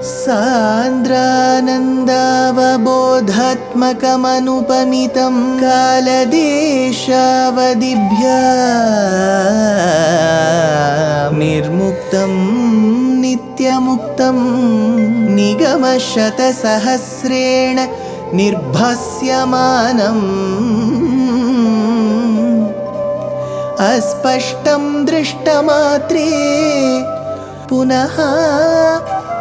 सान्द्रानन्दावबोधात्मकमनुपमितं कालदेशावदिभ्या निर्मुक्तं नित्यमुक्तं निगमशतसहस्रेण निर्भास्यमानम् अस्पष्टं दृष्टमात्रे पुनः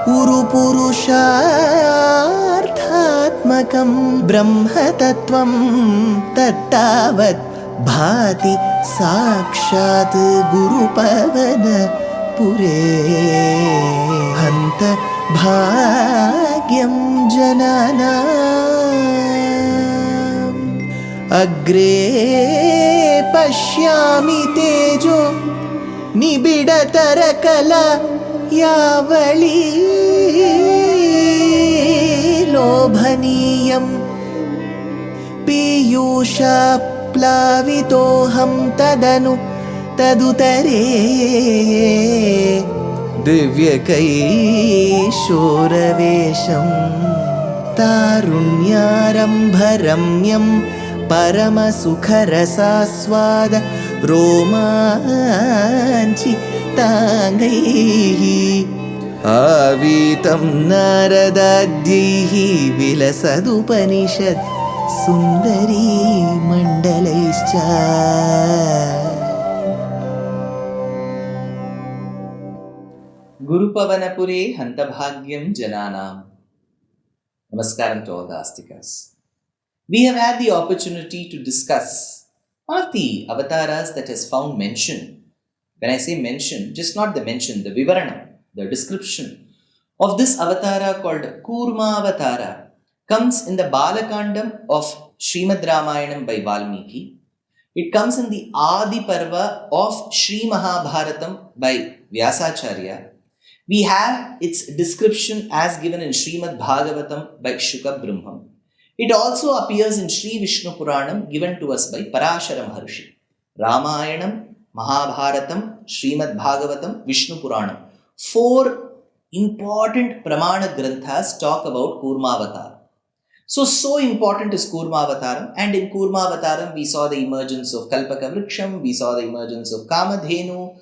उरुपुरुषार्थात्मकं ब्रह्मतत्त्वं तत्तावत् भाति साक्षात् गुरुपवनपुरे हन्त भाग्यं जनानाम् अग्रे पश्यामि तेजो निबिडतरकला यावली लोभनीयं पीयूषाप्लावितोऽहं तदुतरे दिव्यकैशोरवेशं तारुण्यारम्भरम्यं परमसुखरसास्वाद रोमाञ्चिताङ्गैः आवीतं नारदाद्यैः विलसदुपनिषत् सुन्दरी मण्डलैश्च Gurupavanapure Hantabhagyam Jananam. Namaskaram to all the Astikas. We have had the opportunity to discuss one of the avatars that is found mentioned. When I say mention, just not the mention, the vivarana, the description of this avatara called Kurma Avatara comes in the Balakandam of Srimad Ramayanam by Valmiki. It comes in the Adi Parva of Sri Mahabharatam by Vyasacharya. We have its description as given in Srimad Bhagavatam by Shuka Brahma. It also appears in Sri Vishnu Puranam given to us by Parashara Maharshi. Ramayanam, Mahabharatam, Srimad Bhagavatam, Vishnu Puranam. 4 important Pramana Granthas talk about Kurmavatar. So important is Kurmavataram, and in Kurmavataram we saw the emergence of Kalpaka Vriksham, we saw the emergence of Kamadhenu,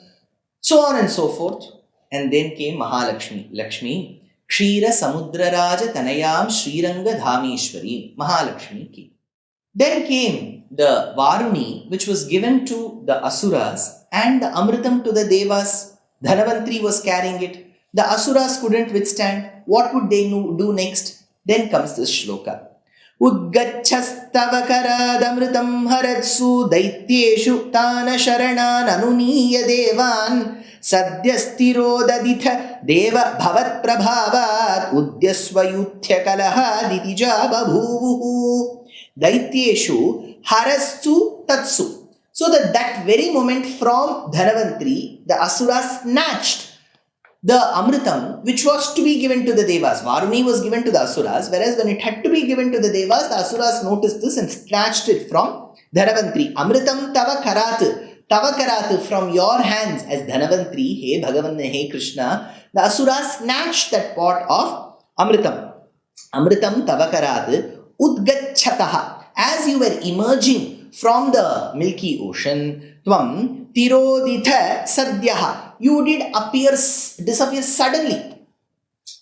so on and so forth. And then came Mahalakshmi, Lakshmi, Kshira Samudra Raja Tanayam Sriranga Dhameshwari, Mahalakshmi came. Then came the Varuni, which was given to the Asuras, and the Amritam to the Devas. Dhanavantri was carrying it. The Asuras couldn't withstand. What would they do next? Then comes this shloka. Udgachhastavakaradamritam haratsu daityeshu tana sharanan anuniya devan Sadyastirodaditha deva bhavat prabhavat udyasvayuthya kalaha ditija babhuvuhu daityeshu harastu tatsu. So that very moment from Dhanavantri, the Asura snatched the Amritam which was to be given to the Devas. Varuni was given to the Asuras, whereas when it had to be given to the Devas, the Asuras noticed this and snatched it from Dhanavantri. Amritam tava karat. Tavakarat, from your hands, as Dhanavantri, hey Bhagavan, hey Krishna, the Asuras snatched that pot of Amritam. Amritam Tavakarat Udgachataha. As you were emerging from the milky ocean, Tvam Tiroditha Sadhyaha. You did disappear suddenly.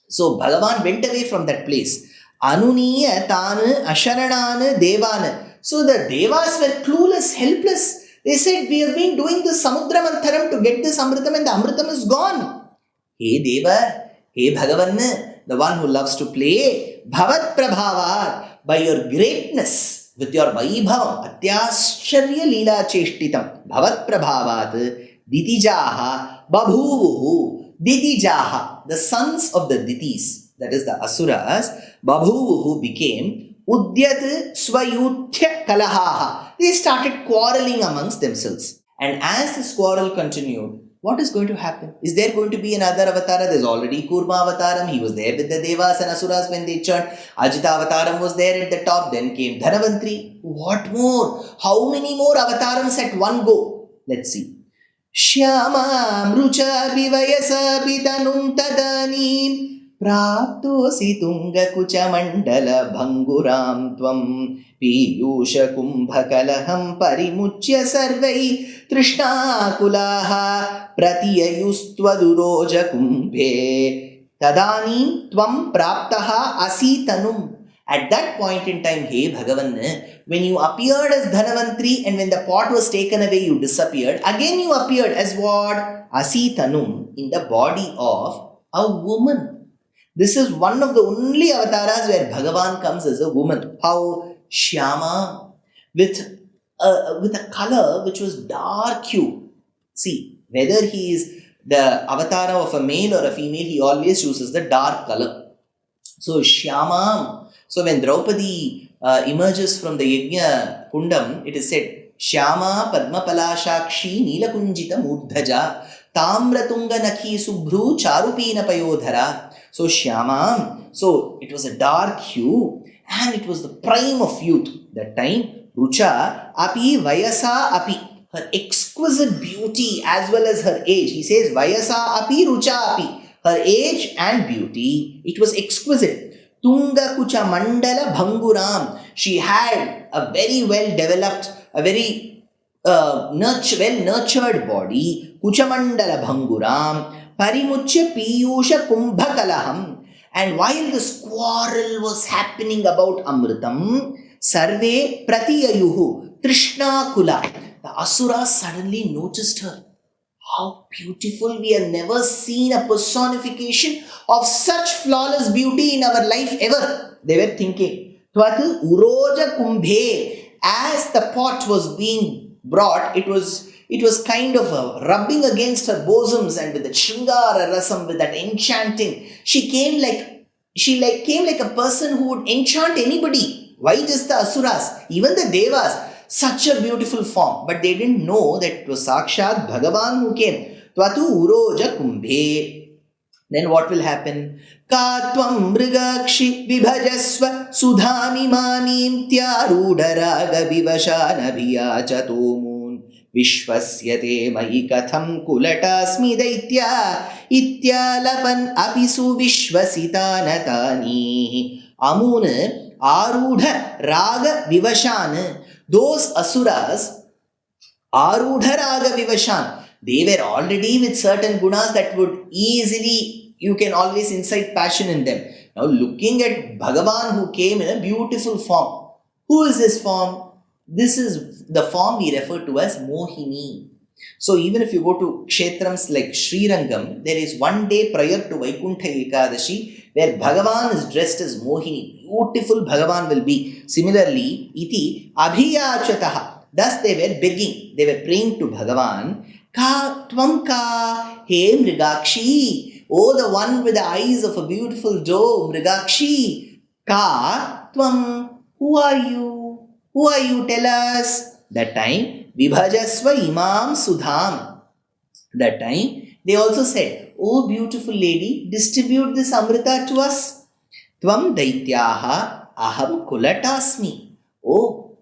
So Bhagavan went away from that place. Anuniya Tana Asharanana Devana. So the Devas were clueless, helpless. They said, we have been doing this Samudra Mantharam to get this Amritam and the Amritam is gone. Hey Deva, hey Bhagavan, the one who loves to play, Bhavat Prabhavat, by your greatness, with your Vaibhavam, Atyashcharya Leela Cheshtitam, Bhavat Prabhavat, Ditijaha, Babhuvuhu, Ditijaha, the sons of the Ditis, that is the Asuras, Babhuvuhu became Udyat Swayuthya Kalahaha. They started quarreling amongst themselves. And as this quarrel continued, what is going to happen? Is there going to be another avatara? There's already Kurma Avataram. He was there with the Devas and Asuras when they churned. Ajita Avataram was there at the top. Then came Dhanavantri. What more? How many more avatarams at one go? Let's see. Shyama Mrucha Vivayasa Bidanum Tadanim प्राप्तोऽसि तुङ्गकुचमण्डलभङ्गुरां त्वं पीयूषकुम्भकलहं परिमुच्य सर्वै तृष्णाकुलाः प्रतिययुस्त्वदुरोजकुम्भे तदानीं त्वं प्राप्तः असि तनुम्. At that point in time, hey Bhagavan, when you appeared as Dhanavantri and when the pot was taken away, you disappeared. Again you appeared as what? Asi Tanum, in the body of a woman. This is one of the only avatars where Bhagavan comes as a woman. How? Shyama, with a color which was dark hue. See, whether he is the avatar of a male or a female, he always chooses the dark color. So Shyama. So when Draupadi emerges from the Yajna Kundam, it is said, Shyama Padmapalashakshi Neelakunjita Murdhaja Tamratunga Nakhi Subhru Charupina Payodhara. So Shyama, so it was a dark hue and it was the prime of youth. That time, Rucha Api Vayasa Api, her exquisite beauty as well as her age. He says Vayasa Api Rucha Api, her age and beauty, it was exquisite. Tunga Kucha Mandala Bhanguram. She had a very well developed, a very well nurtured body. Kucha Mandala Bhanguram. Parimuchya Piyusha Kumbhakalaham. And while this quarrel was happening about Amritam, Sarve Pratiyayuhu Trishna Kula. The Asuras suddenly noticed her. How beautiful! We have never seen a personification of such flawless beauty in our life ever. They were thinking. Tvatu uroja kumbhe. As the pot was being brought, it was kind of rubbing against her bosoms, and with the shringara rasam, with that enchanting, she came like a person who would enchant anybody. Why just the Asuras? Even the Devas. Such a beautiful form, but they didn't know that it was Sakshat Bhagavan who came. Tvatu uroja kumbhe. Then what will happen? Ka tvam mrigakshi vibhajasva sudhami manim tyarudaraga vivashana bhiyachatomun vishwasyate mahi katham kulatasmi daitya ityalapan apisu vishwasitanatani amun arudha raga vivashana. Those Asuras, Arudharaga Vivashan, they were already with certain gunas that would easily, you can always incite passion in them. Now looking at Bhagavan who came in a beautiful form. Who is this form? This is the form we refer to as Mohini. So even if you go to kshetrams like Srirangam, there is one day prior to Vaikuntha Ekadashi where Bhagavan is dressed as Mohini. Beautiful Bhagavan will be. Similarly, iti abhiyachataha. Thus they were begging, they were praying to Bhagavan. Ka tvam ka he mrigakshi. Oh, the one with the eyes of a beautiful doe, Mrigakshi. Ka tvam. Who are you? Who are you? Tell us. That time, Vibhajasva imam sudham. That time, they also said, oh beautiful lady, distribute this Amrita to us. Tvam daityaha aham kulatasmi. Oh,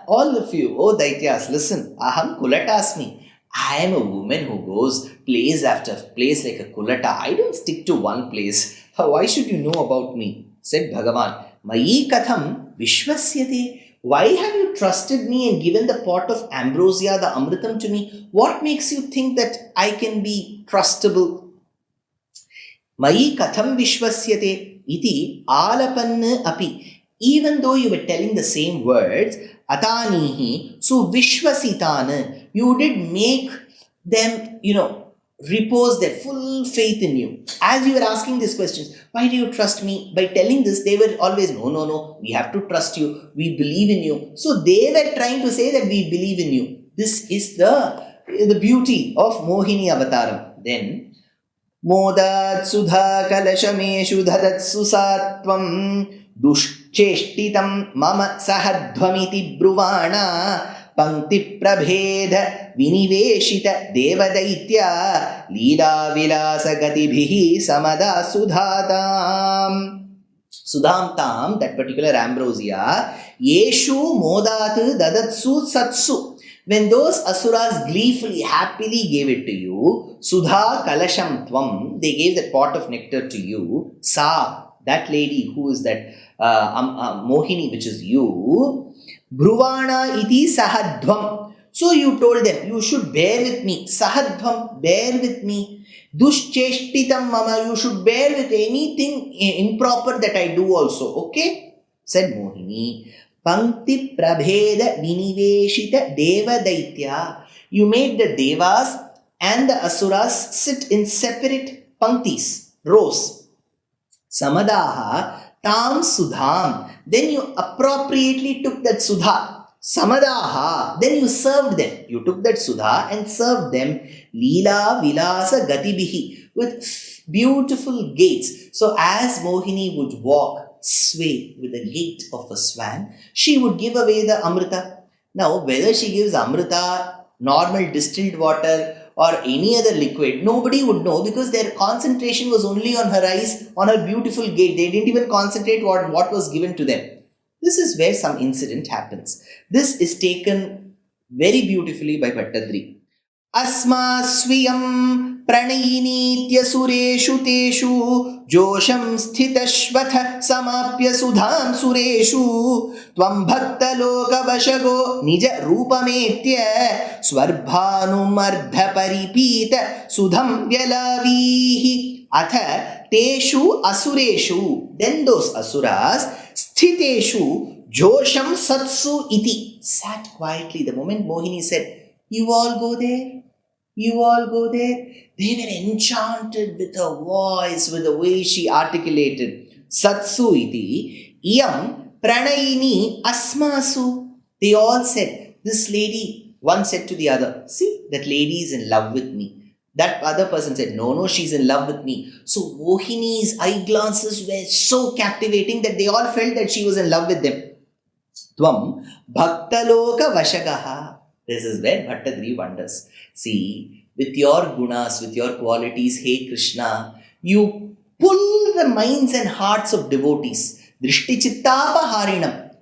all of you, oh daityas, listen, aham kulatasmi. I am a woman who goes place after place like a kulata. I don't stick to one place. Why should you know about me? Said Bhagavan. Mayi katham vishwasyate. Why have you trusted me and given the pot of ambrosia, the amritam to me? What makes you think that I can be trustable? Mayi katham vishwasyate iti alapanna api. Even though you were telling the same words, atanihi, so vishwasitana, you did make them, repose their full faith in you. As you were asking these questions, why do you trust me? By telling this, they were always, no, we have to trust you. We believe in you. So they were trying to say that we believe in you. This is the beauty of Mohini Avataram. Then, Modat Sudha Kalashameshu Dhadatsu Satvam Dushcheshtitam Mama Sahadvamiti Bruvana Pankti Prabheda Viniveshita Devadaitya Leela Vilasa Gatibhihi Samada Sudhatam. Sudham Tam, that particular ambrosia, Yeshu Modat Dadatsu Satsu. When those asuras gleefully, happily gave it to you, Sudha Kalasham Tvam, they gave that pot of nectar to you. Sa, that lady who is that Mohini, which is you, Bruvana iti Sahadvam. So you told them, you should bear with me. Sahadvam, bear with me. Dushcheshtitam mama, you should bear with anything improper that I do also. Okay? Said Mohini. Pankti prabheda viniveshita deva daitya. You made the devas and the asuras sit in separate panktis, rows. Samadaha tam sudham. Then you appropriately took that sudha. Samadaha. Then you served them. You took that sudha and served them. Leela vilasa gatibihi. With beautiful gaits. So as Mohini would walk, sway with the gait of a swan, she would give away the amrita. Now, whether she gives amrita, normal distilled water, or any other liquid, nobody would know because their concentration was only on her eyes, on her beautiful gait. They didn't even concentrate on what was given to them. This is where some incident happens. This is taken very beautifully by Bhattadri. Asma swiyam pranayinitya sureshu teshu josham sthitashvatha samapya sudham sureshu tvam bhakta loka vashago nija rupametya swarbhanum ardha paripita sudham vyalavihi atha teshu asureshu. Then those asuras sthiteshu josham satsu iti sat quietly. The moment Mohini said, you all go there, you all go there, they were enchanted with her voice, with the way she articulated. Satsu iti iyam pranayini asmasu. They all said, this lady, one said to the other, see, that lady is in love with me. That other person said, no, she's in love with me. So Mohini's eye glances were so captivating that they all felt that she was in love with them. Tvam bhaktaloka vashagaha. This is where Bhattadri wonders. See, with your gunas, with your qualities, hey Krishna, you pull the minds and hearts of devotees. Drishti chittapa harinam.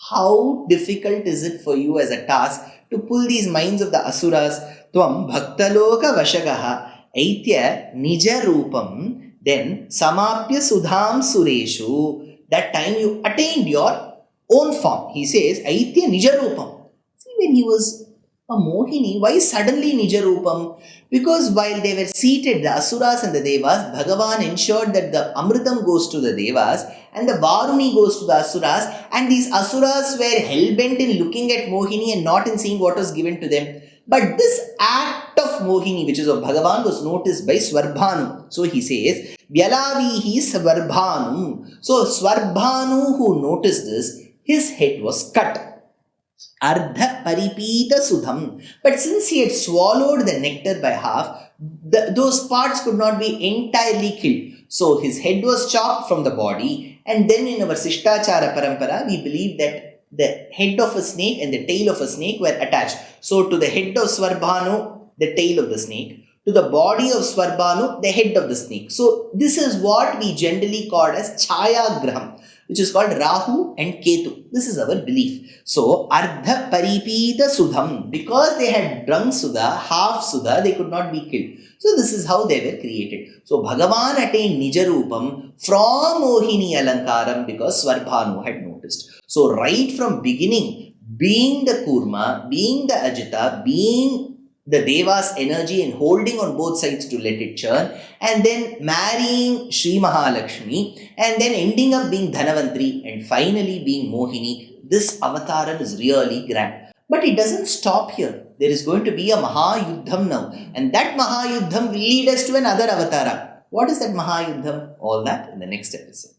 How difficult is it for you as a task to pull these minds of the asuras? Tvam bhaktaloka vashagaha aitya nija rupam. Then samapya sudham sureshu. That time you attained your own form. He says aitya nija rupam. See, when he was a Mohini, why suddenly nija rupam? Because while they were seated, the asuras and the devas, Bhargawan ensured that the amritam goes to the devas and the varuni goes to the asuras, and these asuras were hell-bent in looking at Mohini and not in seeing what was given to them. But this act of Mohini, which is of Bhagavan, was noticed by Swarbhanu. So he says, Vyalavihi Swarbhanu. So Swarbhanu, who noticed this, his head was cut. Ardha paripita sudham. But since he had swallowed the nectar by half, those parts could not be entirely killed. So his head was chopped from the body, and then in our Sishtachara Parampara, we believe that the head of a snake and the tail of a snake were attached. So to the head of Swarbhanu, the tail of the snake. To the body of Swarbhanu, the head of the snake. So this is what we generally call as Chaya Graham, which is called Rahu and Ketu. This is our belief. So, Ardha Paripita Sudham, because they had drunk Sudha, half Sudha, they could not be killed. So, this is how they were created. So, Bhagavan attained Nijarupam from Mohini Alankaram because Swarbhanu had noticed. So, right from beginning, being the Kurma, being the Ajita, being the Devas' energy and holding on both sides to let it churn, and then marrying Sri Mahalakshmi, and then ending up being Dhanavantri, and finally being Mohini. This avataram is really grand. But it doesn't stop here. There is going to be a Mahayuddham now, and that Mahayuddham will lead us to another avatara. What is that Mahayuddham? All that in the next episode.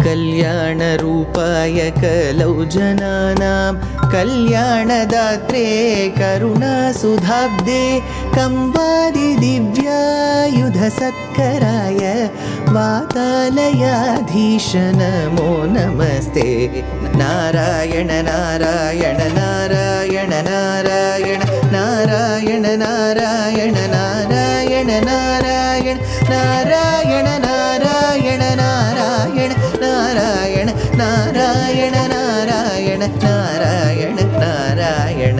कल्याणरूपाय कलौ जनानां कल्याणदात्रे करुणासुधाब्दे कंवादिदिव्यायुधसत्कराय वातालयाधीश नमो नमस्ते नारायण नारायण नारायण नारायण नारायण नारायण नारायण नारायण नारायण नारायण नारायण नारायण नारायण नारायण नारायण नारायण